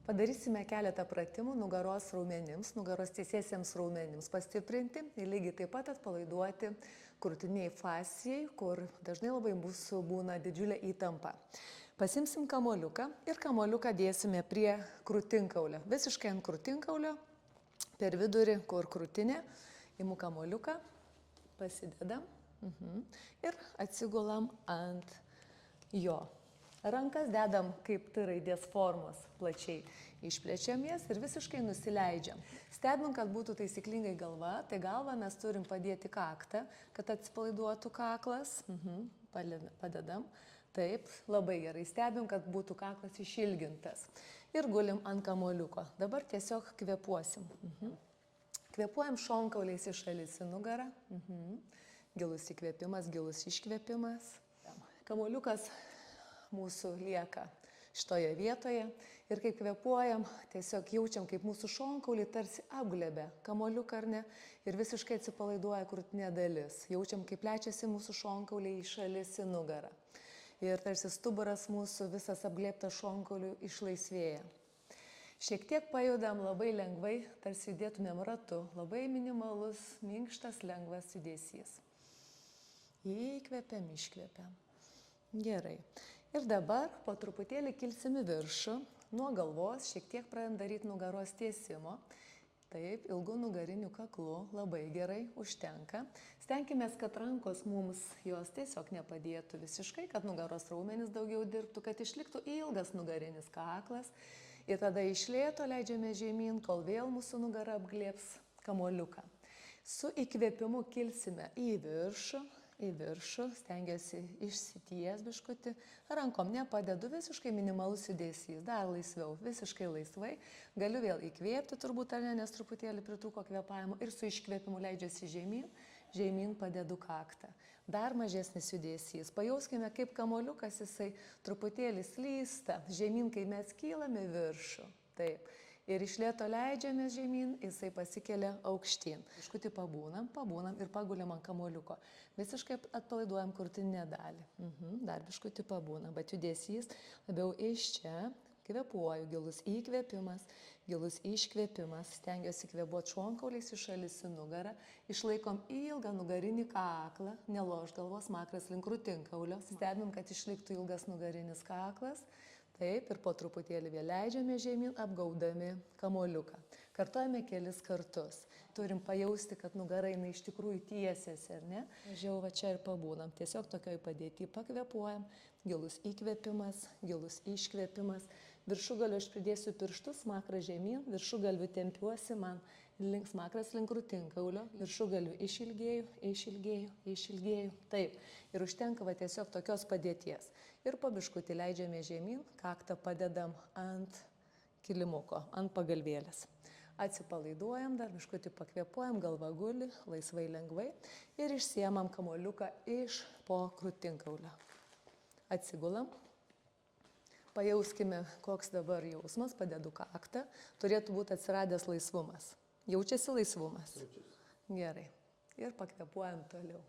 Padarysime keletą pratimų nugaros raumenims, nugaros tiesiesiems raumenims pastiprinti ir lygiai taip pat atpalaiduoti krūtiniai fascijai, kur dažnai labai mūsų būna didžiulė įtampa. Pasimsim kamuoliuką ir kamuoliuką dėsime prie krūtinkaulio, visiškai ant krūtinkaulio, per vidurį, kur krūtinė, imu kamuoliuką, pasidedam ir atsigulam ant jo. Rankas dedam kaip T raidės formos plačiai, išplečiam jas ir visiškai nusileidžiam. Stebim, kad būtų taisyklingai galva, tai galvą mes turim padėti kaktą, kad atsipalaiduotų kaklas. Padedam. Taip, labai gerai. Stebim, kad būtų kaklas išilgintas. Ir gulim ant kamuoliuko. Dabar tiesiog kvėpuosim. Kvėpuojam šonkauliais į šalis į nugarą. Gilus įkvėpimas, gilus iškvėpimas. Kamuoliukas mūsų lieka šitoje vietoje ir kai kvėpuojam, tiesiog jaučiam, kaip mūsų šonkauliai tarsi apglebia kamuoliuką ar ne ir visiškai atsipalaiduoja krūtinė dalis. Jaučiam, kaip plečiasi mūsų šonkauliai į šalis į nugarą. Ir tarsi stuburas mūsų visas apglėbtas šonkaulių išlaisvėja. Šiek tiek pajudam labai lengvai, tarsi judėtumėm ratu. Labai minimalus, minkštas, lengvas judesys. Įkvėpiam, iškvėpiam. Gerai. Ir dabar po truputėlį kilsim į viršų, nuo galvos, šiek tiek pradedam daryti nugaros tiesimo. Taip, ilgu nugariniu kaklu, labai gerai, užtenka. Stenkimės, kad rankos mums jos tiesiog nepadėtų visiškai, kad nugaros raumenys daugiau dirbtų, kad išliktų ilgas nugarinis kaklas. Ir tada iš lėto leidžiame žemyn, kol vėl mūsų nugara apglėbs kamuoliuką. Su įkvėpimu kilsime į viršų, stengiuosi išsities biškutį, rankom nepadedu, visiškai minimalus judesys, dar laisviau, visiškai laisvai, galiu vėl įkvėpti turbūt ar ne, nes truputėlį pritrūko kvėpavimo ir su iškvėpimu leidžiuosi žemyn padedu kaktą. Dar mažesnis judesys, pajauskime kaip kamuoliukas jisai truputėlį slysta, žemyn kai mes kylame viršų, taip. Ir iš lėto leidžiamės žemyn, jisai pasikelia aukštyn. Biškutį pabūnam ir paguliam ant kamuoliuko. Visiškai atpalaiduojam krūtinę dalį. Dar biškutį pabūnam, bet judesys labiau iš čia. Kvėpuoju, gilus įkvėpimas, gilus iškvėpimas. Stengiuosi kvėpuoti šonkauliais į šalis į nugarą. Išlaikom ilgą nugarinį kaklą, neloš galvos makras link krūtinkaulio. Stebim, kad išliktų ilgas nugarinis kaklas. Taip, ir po truputėlį vėl leidžiame žemyn, apgaudami kamuoliuką. Kartojame kelis kartus. Turim pajausti, kad nugara eina iš tikrųjų tiesiasi, ar ne? Žiau va čia ir pabūnam. Tiesiog tokioj padėti pakvėpuojam. Gilus įkvėpimas, gilus iškvėpimas. Viršugalio aš pridėsiu pirštus, smakrą žemyn, viršugalviu tempiuosi man smakras link krūtinkaulio, viršugalviu išilgėju. Taip, ir užtenka va tiesiog tokios padėties. Ir po biškutį leidžiame žemyn, kaktą padedam ant kilimuko, ant pagalvėlės. Atsipalaiduojam, dar biškutį pakvėpuojam, galva guli, laisvai lengvai ir išsiemam kamuoliuką iš po krūtinkaulio. Atsigulam. Pajauskime, koks dabar jausmas, padedu kaktą, turėtų būti atsiradęs laisvumas. Jaučiasi laisvumas? Jaučiasi. Gerai. Ir pakvėpuojam toliau.